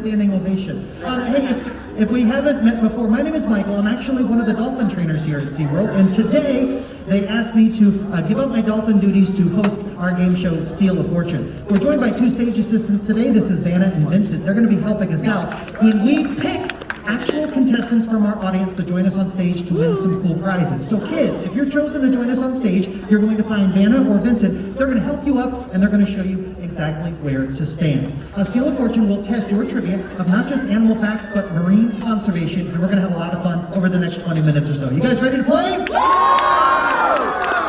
standing ovation. Hey, if we haven't met before, my name is Michael. I'm actually one of the dolphin trainers here at Seaworld, and today they asked me to give up my dolphin duties to host our game show, Steal a Fortune. We're joined by two stage assistants today. This is Vanna and Vincent. They're going to be helping us out when we pick actual contestants from our audience to join us on stage to win some cool prizes. So kids, if you're chosen to join us on stage, you're going to find Vanna or Vincent. They're going to help you up and they're going to show you exactly where to stand. Steal a Fortune will test your trivia of not just animal facts, but marine conservation, and we're going to have a lot of fun over the next 20 minutes or so. You guys ready to play?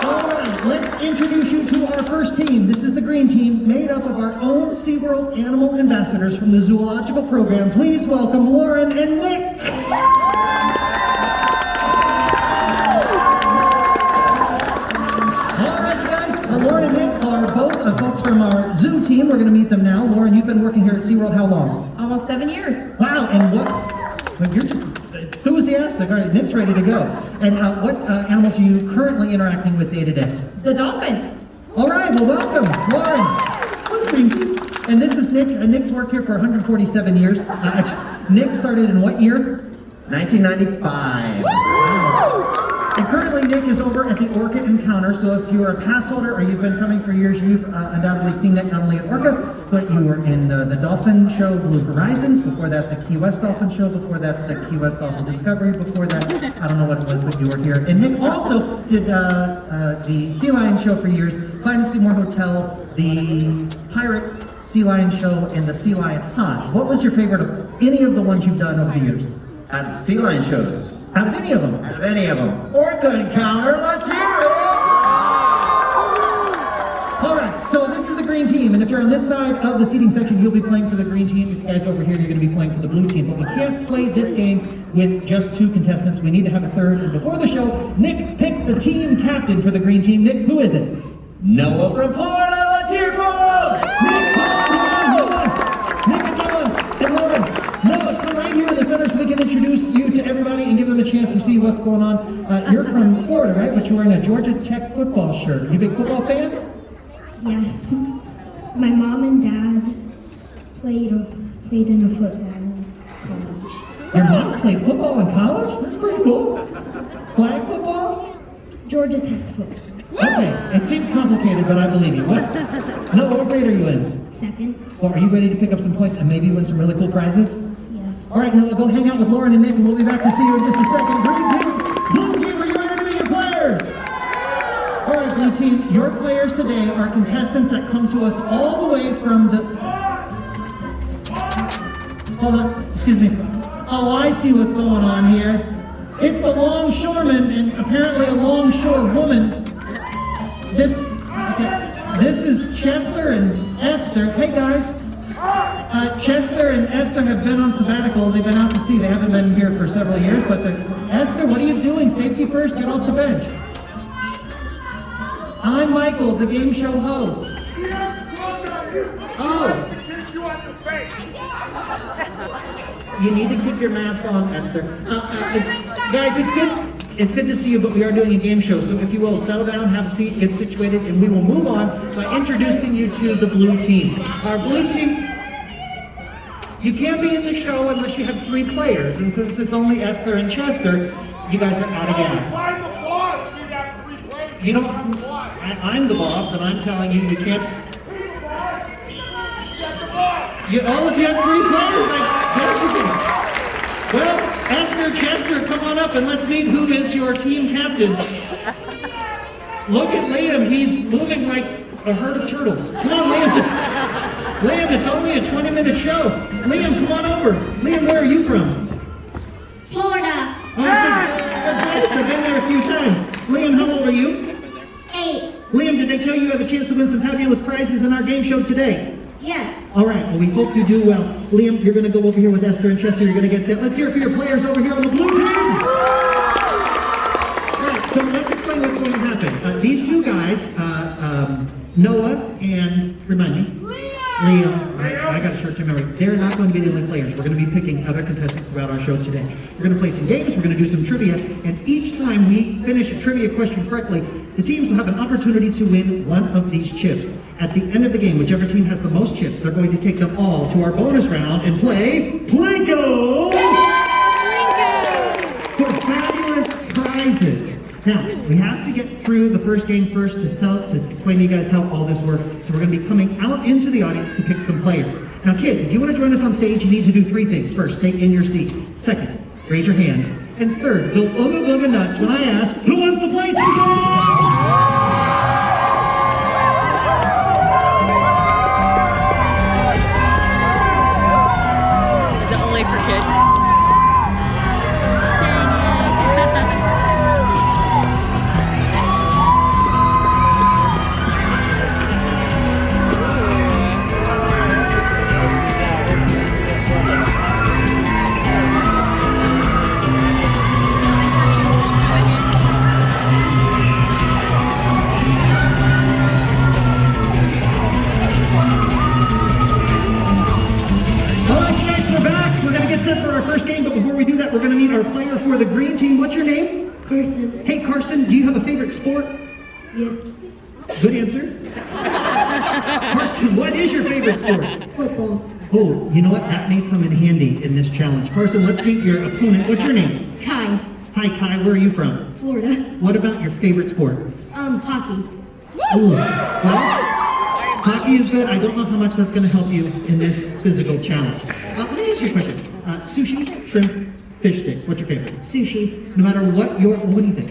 All right, let's introduce you to our first team. This is the green team, made up of our own Seaworld animal ambassadors from the zoological program. Please welcome Lauren and Nick. All right, you guys, Lauren and Nick are both folks from our zoo team. We're going to meet them now. Lauren, you've been working here at Seaworld how long? Almost 7 years. Wow, and what? Well, you're just enthusiastic. All right, Nick's ready to go. And what animals are you currently interacting with day to day? The dolphins. All right, well, welcome, Lauren. And this is Nick. Nick's worked here for 147 years. Nick started in what year? 1995. Wow. And currently, Nick is over at the Orca Encounter. So if you are a pass holder or you've been coming for years, you've undoubtedly seen Nick not only at Orca, but you were in the Dolphin Show, Blue Horizons. Before that, the Key West Dolphin Show. Before that, the Key West Dolphin Discovery. Before that, I don't know what it was, but you were here. And Nick also did the Sea Lion Show for years, Clyde and Seymour Hotel, the Pirate Sea Lion Show, and the Sea Lion Hunt. What was your favorite of any of the ones you've done over the years? Out of sea lion shows. Out of any of them? Out of any of them. Orca Encounter, let's hear it! All right, so this is the green team, and if you're on this side of the seating section, you'll be playing for the green team. If you guys over here, you're going to be playing for the blue team. But we can't play this game with just two contestants. We need to have a third. And before the show, Nick picked the team captain for the green team. Nick, who is it? Noah from Florida, let's hear it for him! Nick, Nick and Noah, and Lauren. Noah, come right here in the center so we can introduce you to everybody and give them a chance to see what's going on. You're from Florida, right? But you're wearing a Georgia Tech football shirt. You a big football fan? Yes. My mom and dad played in a football college. Your mom played football in college? That's pretty cool. Flag football? Georgia Tech football. Okay, it seems complicated, but I believe you. What grade are you in? Second. Well, are you ready to pick up some points and maybe win some really cool prizes? Yes. All right, Noah, go hang out with Lauren and Nick, and we'll be back to see you in just a second. Green team, blue team, are you ready to be your players? All right, blue team, your players today are contestants that come to us all the way from the... Hold on, excuse me. Oh, I see what's going on here. It's the longshoreman and apparently a longshore woman. This is Chester and Esther. Hey guys, Chester and Esther have been on sabbatical. They've been out to sea. They haven't been here for several years. But Esther, what are you doing? Safety first. Get off the bench. I'm Michael, the game show host. Oh. You need to keep your mask on, Esther. Guys, it's good. It's good to see you, but we are doing a game show, so if you will, settle down, have a seat, get situated, and we will move on by introducing you to the blue team. Our blue team, you can't be in the show unless you have 3 players, and since it's only Esther and Chester, you guys are out of gas. I'm the boss, you got 3 players. You don't, I'm the boss, and I'm telling you, you can't. All of you have 3 players, I guess you can. Well, Esther, Chester, come on up and let's meet who is your team captain. Look at Liam, he's moving like a herd of turtles. Come on, Liam. Liam, it's only a 20-minute show. Liam, come on over. Liam, where are you from? Florida. Oh, I've been there a few times. Liam, how old are you? 8. Liam, did they tell you have a chance to win some fabulous prizes in our game show today? Yes. All right, well, we hope you do well. Liam, you're going to go over here with Esther and Chester. You're going to get set. Let's hear it for your players over here on the blue team. All right, so let's explain what's going to happen. These 2 guys, Noah and, remind me, Liam. I got a short-term memory. They're not going to be the only players. We're going to be picking other contestants throughout our show today. We're going to play some games. We're going to do some trivia. And each time we finish a trivia question correctly, The teams will have an opportunity to win one of these chips. At the end of the game, whichever team has the most chips, they're going to take them all to our bonus round and play Plinko for fabulous prizes. Now, we have to get through the first game first to explain to you guys how all this works. So we're going to be coming out into the audience to pick some players. Now, kids, if you want to join us on stage, you need to do three things. First, stay in your seat. Second, raise your hand. And third, go ooga booga nuts when I ask, who wants to play some games? Is it only for kids? For our first game, but before we do that, we're going to meet our player for the green team. What's your name? Carson. Hey, Carson, do you have a favorite sport? Yes. Good answer. Carson, what is your favorite sport? Football. Oh, you know what? That may come in handy in this challenge. Carson, let's meet your opponent. What's your name? Kai. Hi, Kai. Where are you from? Florida. What about your favorite sport? Hockey. Ooh. Well, hockey is good. I don't know how much that's going to help you in this physical challenge. Let me ask you a question. Sushi, shrimp, fish sticks. What's your favorite? Sushi. No matter what do you think?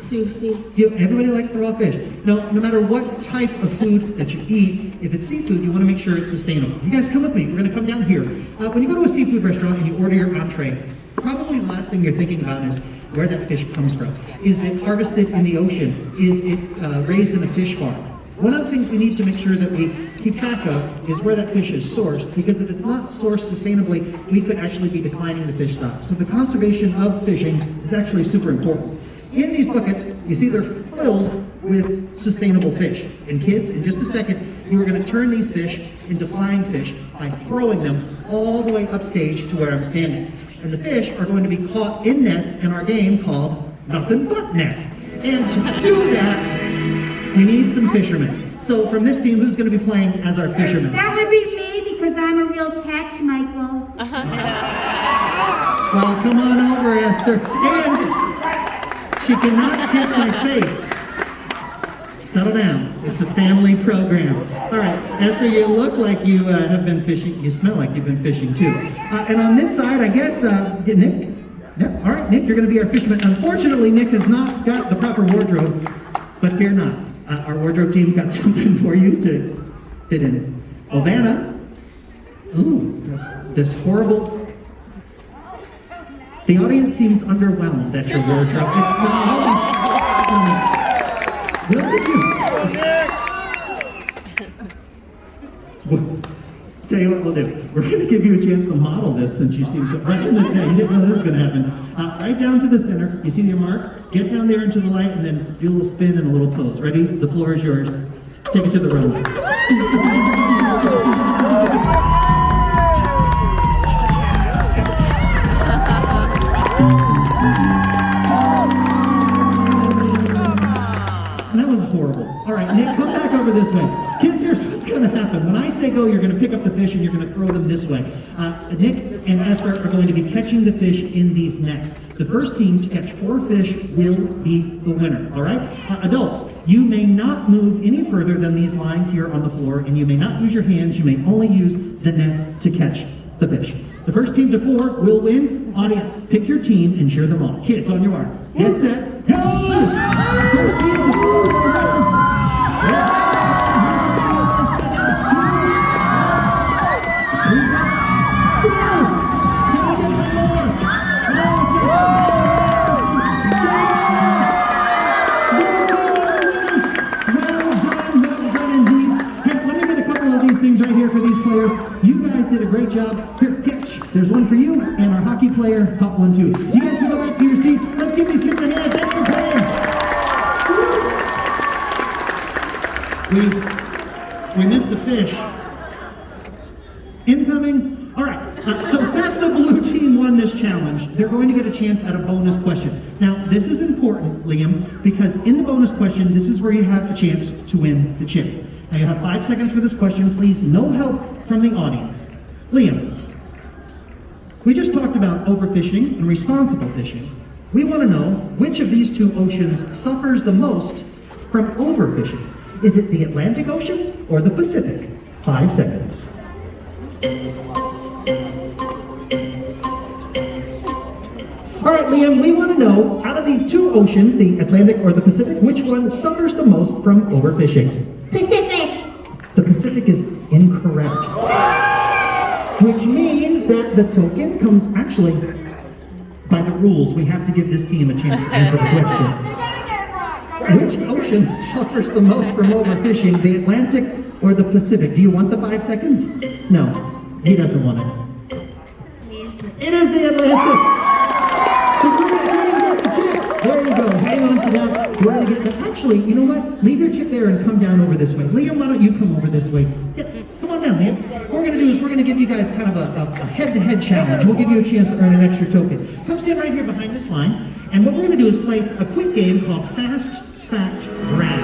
Sushi. Everybody likes the raw fish. No matter what type of food that you eat, if it's seafood, you want to make sure it's sustainable. You guys come with me. We're going to come down here. When you go to a seafood restaurant and you order your entree, probably the last thing you're thinking about is where that fish comes from. Is it harvested in the ocean? Is it raised in a fish farm? One of the things we need to make sure that we keep track of is where that fish is sourced, because if it's not sourced sustainably, we could actually be declining the fish stock. So the conservation of fishing is actually super important. In these buckets, you see they're filled with sustainable fish. And kids, in just a second, you are going to turn these fish into flying fish by throwing them all the way upstage to where I'm standing. And the fish are going to be caught in nets in our game called Nothing But Net. And to do that, we need some fishermen. So from this team, who's going to be playing as our fisherman? That would be me because I'm a real catch, Michael. Well, come on over, Esther. And she cannot kiss my face. Settle down. It's a family program. All right, Esther, you look like you have been fishing. You smell like you've been fishing too. And on this side, I guess, Nick? Yeah, all right, Nick, you're going to be our fisherman. Unfortunately, Nick has not got the proper wardrobe, but fear not. Our wardrobe team got something for you to fit in. Ovana. Ooh, that's this horrible. The audience seems underwhelmed at your wardrobe. Tell you what we'll do. We're going to give you a chance to model this since you seem so right in the day. You didn't know this was going to happen. Right down to the center. You see your mark? Get down there into the light and then do a little spin and a little pose. Ready? The floor is yours. Take it to the runway. And that was horrible. All right, Nick, come back over this way. Kids, here's what's going to happen. When I say go, you're going to pick up the fish and you're going to throw them this way. Nick and Esther are going to be catching the fish in these nets. The first team to catch 4 fish will be the winner, all right? Adults, you may not move any further than these lines here on the floor, and you may not use your hands. You may only use the net to catch the fish. The first team to 4 will win. Audience, pick your team and cheer them on. Kids, on your mark. Get set, go! First team to 4 goes on. Did a great job. Here, catch. There's one for you, and our hockey player caught one too. You guys can go back to your seats. Let's give these kids a hand. Thanks for playing. We missed the fish. Incoming. All right. So since the blue team won this challenge, they're going to get a chance at a bonus question. Now, this is important, Liam, because in the bonus question, this is where you have a chance to win the chip. Now, you have 5 seconds for this question. Please, no help from the audience. Liam, we just talked about overfishing and responsible fishing. We want to know which of these two oceans suffers the most from overfishing. Is it the Atlantic Ocean or the Pacific? 5 seconds. All right, Liam, we want to know, out of the two oceans, the Atlantic or the Pacific, which one suffers the most from overfishing? Pacific. The Pacific is incorrect. Which means that the token comes actually, by the rules, we have to give this team a chance to answer the question. Which ocean suffers the most from overfishing, the Atlantic or the Pacific? Do you want the 5 seconds? No, he doesn't want it. It is the Atlantic. There you go. Hang on to that. We're gonna get that. Actually, you know what? Leave your chip there and come down over this way. Liam, why don't you come over this way? Yeah, come on down, Liam. What we're gonna do is we're gonna give you guys kind of a head-to-head challenge. We'll give you a chance to earn an extra token. Come stand right here behind this line. And what we're gonna do is play a quick game called Fast Fact Grab.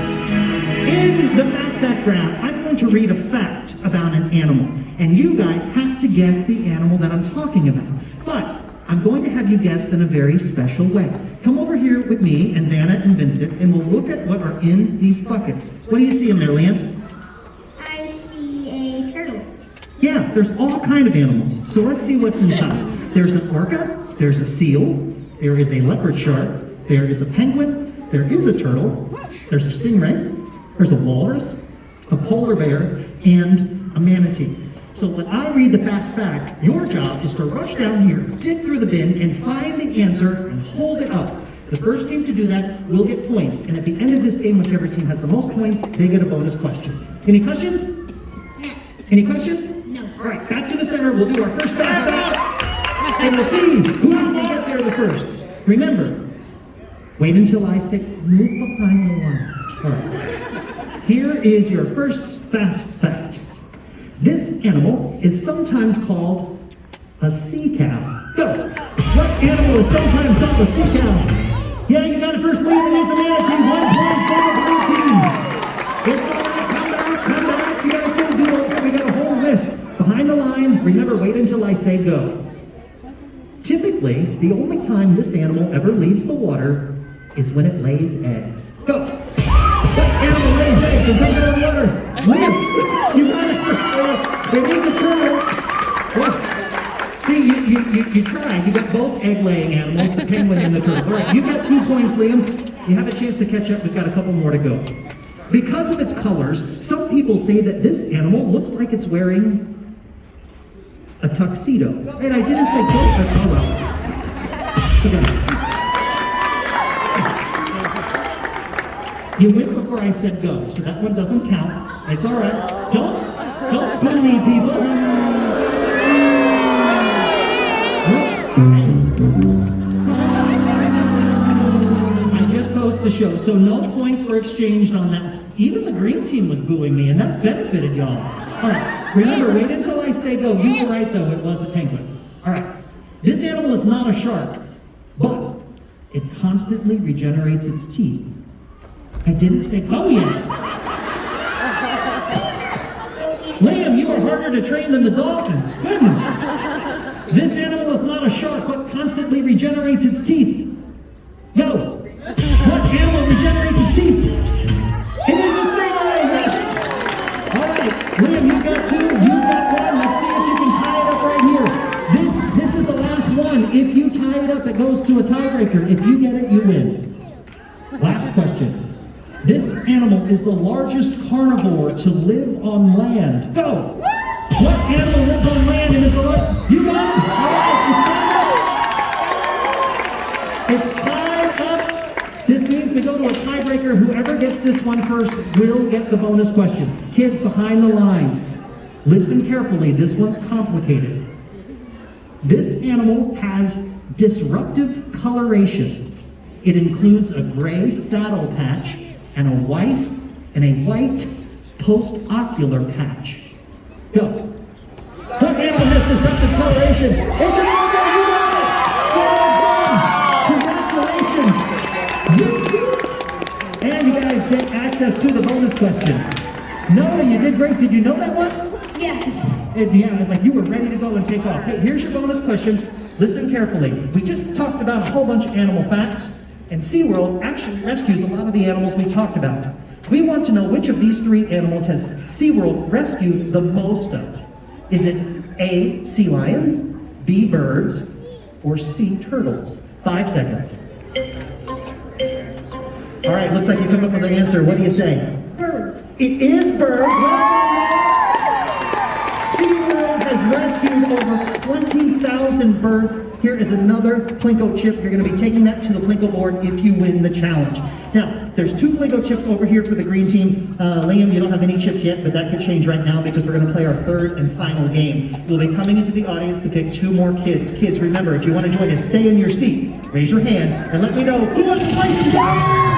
In the Fast Fact Grab, I'm going to read a fact about an animal. And you guys have to guess the animal that I'm talking about. But I'm going to have you guess in a very special way. Come over here with me and Vanna and Vincent, and we'll look at what are in these buckets. What do you see in there, Liam? I see a turtle. Yeah, there's all kind of animals. So let's see what's inside. There's an orca, there's a seal, there is a leopard shark, there is a penguin, there is a turtle, there's a stingray, there's a walrus, a polar bear, and a manatee. So when I read the fast fact, your job is to rush down here, dig through the bin, and find the answer and hold it up. The first team to do that will get points. And at the end of this game, whichever team has the most points, they get a bonus question. Any questions? No. Any questions? No. All right, back to the center. We'll do our first fast fact. And we'll see who can get there the first. Remember, wait until I say move behind the line. All right. Here is your first fast fact. This animal is sometimes called a sea cow. Go! What animal is sometimes called a sea cow? Yeah, you got it first. Leave it is the manatee. 1 point for the blue team. It's all right. Come back. You guys can do it. We got a whole list. Behind the line, remember, wait until I say go. Typically, the only time this animal ever leaves the water is when it lays eggs. Go! What animal lays eggs and comes out of the water? Liam, you got it first, Liam. It is a turtle. Well, see, you tried. You got both egg-laying animals, the penguin and the turtle. All right, you've got 2 points, Liam. You have a chance to catch up. We've got a couple more to go. Because of its colors, some people say that this animal looks like it's wearing a tuxedo. And I didn't say goat, but oh well. Okay. You went before I said go, so that one doesn't count. It's all right. Don't bully people. I just host the show, so no points were exchanged on that. Even the green team was booing me, and that benefited y'all. All right, remember, wait until I say go. You were right, though. It was a penguin. All right. This animal is not a shark, but it constantly regenerates its teeth. I didn't say go yet. Liam, you are harder to train than the dolphins. Goodness. This animal is not a shark, but constantly regenerates its teeth. Go. What animal regenerates its teeth? It is a stingray, yes. All right, Liam, you got 2, you got 1. Let's see if you can tie it up right here. This is the last one. If you tie it up, it goes to a tiebreaker. If you get it, you win. Last question. This animal is the largest carnivore to live on land. Go! What animal lives on land and is the largest? You got it! All right, it's tied up. This means we go to a tiebreaker. Whoever gets this one first will get the bonus question. Kids behind the lines, listen carefully. This one's complicated. This animal has disruptive coloration. It includes a gray saddle patch and a white post-ocular patch. Go. What animal has disruptive coloration? It's an orca! You got it! Congratulations! us to the bonus question. Noah, you did great. Did you know that one? Yes. Yeah, like you were ready to go and take off. Hey, here's your bonus question. Listen carefully. We just talked about a whole bunch of animal facts, and Seaworld actually rescues a lot of the animals we talked about. We want to know which of these three animals has Seaworld rescued the most of. Is it A, sea lions, B, birds, or C, turtles? 5 seconds. All right, looks like you come up with an answer. What do you say? Birds. It is birds. Seaworld has rescued over 20,000 birds. Here is another Plinko chip. You're going to be taking that to the Plinko board if you win the challenge. Now, there's 2 Plinko chips over here for the green team. Liam, you don't have any chips yet, but that could change right now because we're going to play our third and final game. We'll be coming into the audience to pick 2 more kids. Kids, remember, if you want to join us, stay in your seat. Raise your hand and let me know who wants to play some games.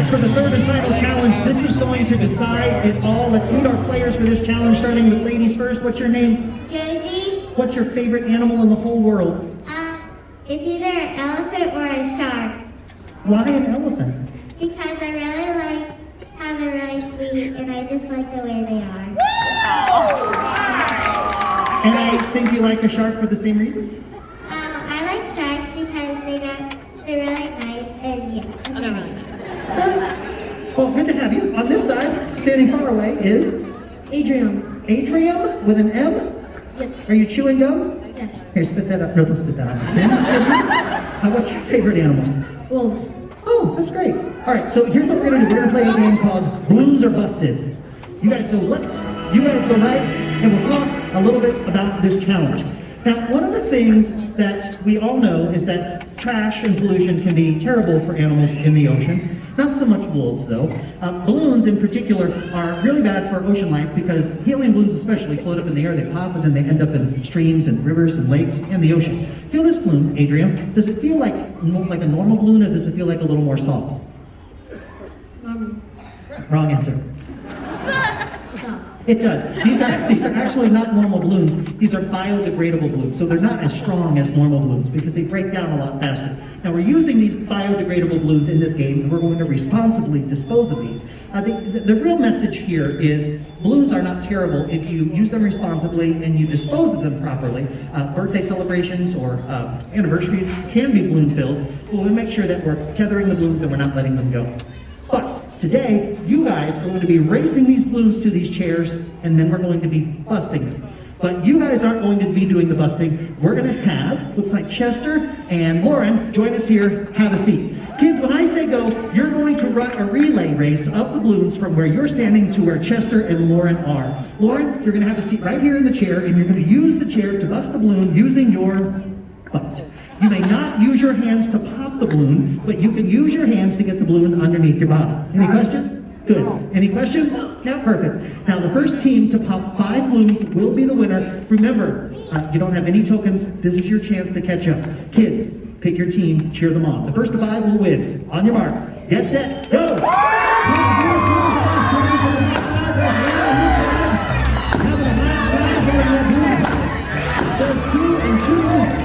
For the third and final challenge, this is going to decide it all. Let's meet our players for this challenge, starting with ladies first. What's your name? Josie, What's your favorite animal in the whole world? it's either an elephant or a shark. Why an elephant? Because I really like how they're really sweet and I just like the way they are. And I think you like a shark for the same reason? I like sharks because they're really nice and yeah. Oh, they're really nice. Well, good to have you. On this side, standing far away, is Adrian. Adrian with an M? Yep. Are you chewing gum? Yes. Here, spit that up. No, don't spit that out. What's your favorite animal? Wolves. Oh, that's great. All right, so here's what we're going to do. We're going to play a game called Balloons Are Busted. You guys go left, you guys go right, and we'll talk a little bit about this challenge. Now, one of the things that we all know is that trash and pollution can be terrible for animals in the ocean. Not so much wolves, though. Balloons, in particular, are really bad for ocean life because helium balloons especially float up in the air, they pop, and then they end up in streams and rivers and lakes and the ocean. Feel this balloon, Adrian. Does it feel like a normal balloon, or does it feel like a little more soft? Wrong answer. It does. These are actually not normal balloons. These are biodegradable balloons. So they're not as strong as normal balloons because they break down a lot faster. Now we're using these biodegradable balloons in this game, and we're going to responsibly dispose of these. The real message here is balloons are not terrible if you use them responsibly and you dispose of them properly. Birthday celebrations or anniversaries can be balloon filled, but we'll make sure that we're tethering the balloons and we're not letting them go. But today, you guys are going to be racing these balloons to these chairs, and then we're going to be busting them. But you guys aren't going to be doing the busting. We're going to have, looks like Chester and Lauren, join us here, have a seat. Kids, when I say go, you're going to run a relay race up the balloons from where you're standing to where Chester and Lauren are. Lauren, you're going to have a seat right here in the chair, and you're going to use the chair to bust the balloon using your butt. You may not use your hands to pop the balloon, but you can use your hands to get the balloon underneath your bottom. Any questions? Good. Any questions? Yeah, perfect. Now the first team to pop 5 balloons will be the winner. Remember, you don't have any tokens. This is your chance to catch up. Kids, pick your team, cheer them on. The first of 5 will win. On your mark, get set, go! There's 2 and 2.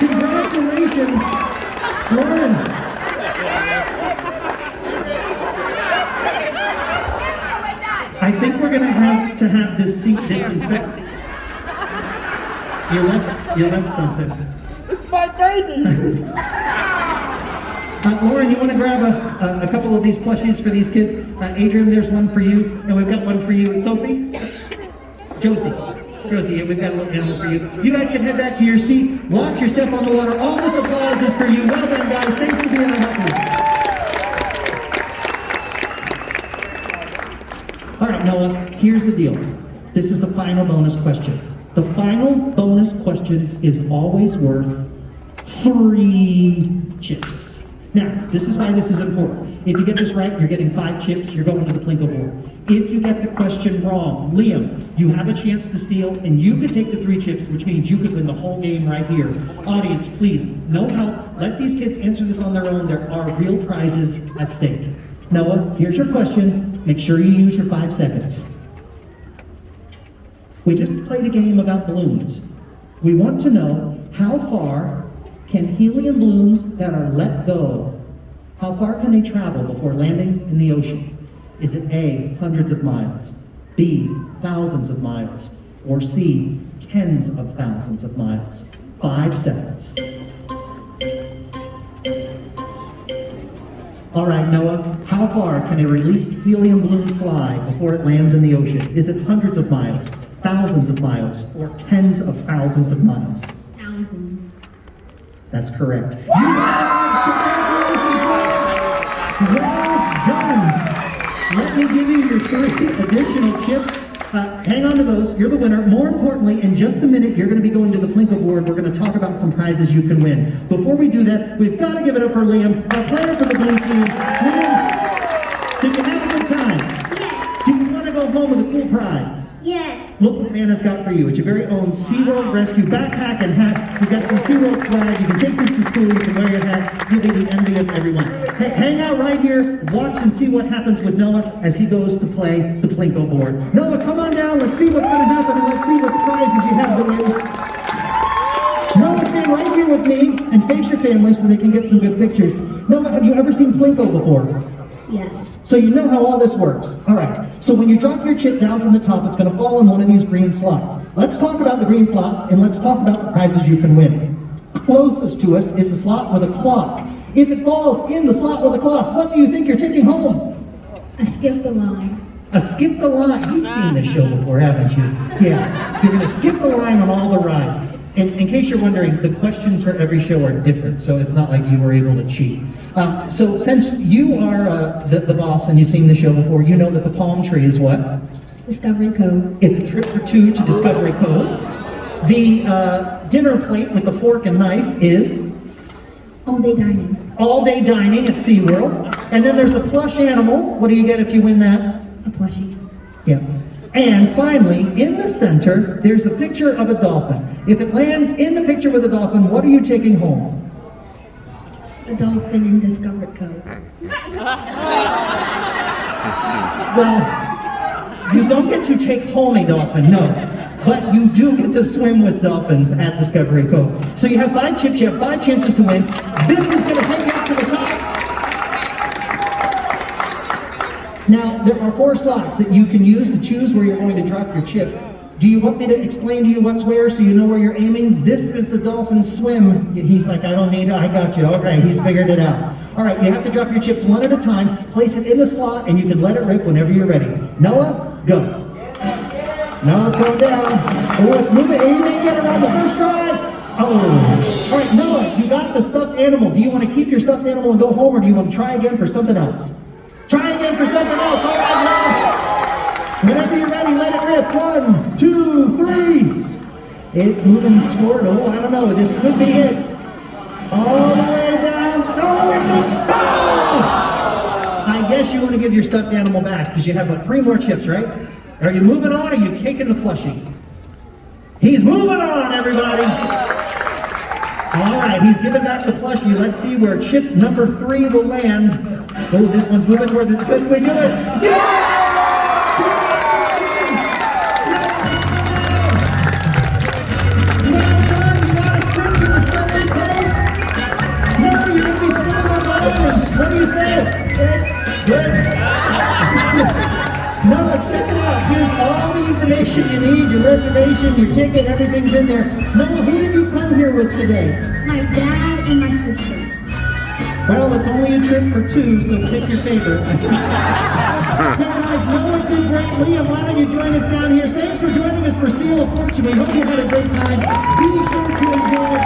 Congratulations, Lauren. I think we're going to have this seat disinfected. You left something. It's my baby! Lauren, you want to grab a couple of these plushies for these kids? Adrian, there's one for you, and we've got one for you. Sophie? Josie. Rosie, we've got a little animal for you. You guys can head back to your seat. Watch your step on the water. All this applause is for you. Well done, guys. Thanks for being our helpers. All right, Noah, here's the deal. This is the final bonus question. The final bonus question is always worth 3 chips. Now, this is why this is important. If you get this right, you're getting 5 chips, you're going to the Plinko board. If you get the question wrong, Liam, you have a chance to steal, and you could take the 3 chips, which means you could win the whole game right here. Audience, please, no help. Let these kids answer this on their own. There are real prizes at stake. Noah, here's your question. Make sure you use your 5 seconds. We just played a game about balloons. We want to know how far can helium balloons that are let go, how far can they travel before landing in the ocean? Is it A, hundreds of miles, B, thousands of miles, or C, tens of thousands of miles? 5 seconds. All right, Noah, how far can a released helium balloon fly before it lands in the ocean? Is it hundreds of miles, thousands of miles, or tens of thousands of miles? Thousands. That's correct. Well done. Let me give you your 3 additional chips. Hang on to those. You're the winner. More importantly, in just a minute, you're going to be going to the Plinko board. We're going to talk about some prizes you can win. Before we do that, we've got to give it up for Liam, our player for the blue team. Liam, did you have a good time? Yes. Do you want to go home with a cool prize? Yes. Look what Nana's got for you. It's your very own Seaworld Rescue backpack and hat. We've got some Seaworld swag. You can take this to school. You can wear your hat. You'll be the envy of everyone. Hey, hang out right here. Watch and see what happens with Noah as he goes to play the Plinko board. Noah, come on down. Let's see what's going to happen and let's see what prizes you have to win. Noah, stand right here with me and face your family so they can get some good pictures. Noah, have you ever seen Plinko before? Yes. So you know how all this works. All right, so when you drop your chip down from the top, it's going to fall in one of these green slots. Let's talk about the green slots, and let's talk about the prizes you can win. Closest to us is a slot with a clock. If it falls in the slot with a clock, what do you think you're taking home? I skipped the line. A skip the line. You've seen this show before, haven't you? Yeah, you're going to skip the line on all the rides. And in case you're wondering, the questions for every show are different, so it's not like you were able to cheat. So since you are the boss and you've seen the show before, you know that the palm tree is what? Discovery Cove. It's a trip for 2 to Discovery Cove. The dinner plate with the fork and knife is? All-day dining. All-day dining at SeaWorld. And then there's a plush animal. What do you get if you win that? A plushie. Yeah. And finally, in the center, there's a picture of a dolphin. If it lands in the picture with a dolphin, what are you taking home? A dolphin in Discovery Cove. Well, you don't get to take home a dolphin, no. But you do get to swim with dolphins at Discovery Cove. So you have 5 chips, you have 5 chances to win. This is going to take you up to the top. Now, there are 4 slots that you can use to choose where you're going to drop your chip. Do you want me to explain to you what's where so you know where you're aiming? This is the dolphin swim. He's like, I don't need it, I got you. All right, he's figured it out. All right, you have to drop your chips one at a time, place it in the slot, and you can let it rip whenever you're ready. Noah, go. Noah's going down. Oh, it's moving. He may get it on the first try. Oh. All right, Noah, you got the stuffed animal. Do you want to keep your stuffed animal and go home, or do you want to try again for something else? Try again for something else. All right, Noah. Whenever you're ready, let it rip. 1, 2, 3. It's moving toward, oh, I don't know. This could be it. All the way down. I guess you want to give your stuffed animal back because you have, what, 3 more chips, right? Are you moving on or are you taking the plushie? He's moving on, everybody. All right, he's giving back the plushie. Let's see where chip number 3 will land. Oh, this one's moving toward this. Could we do it? Yeah! What do you say? Good? No, check it out. Here's all the information you need, your reservation, your ticket, everything's in there. Noah, who did you come here with today? My dad and my sister. Well, it's only a trip for 2, so pick your favorite. guys, Noah did great. Liam, why don't you join us down here? Thanks for joining us for Seal of Fortune. We hope you had a great time. Be sure to enjoy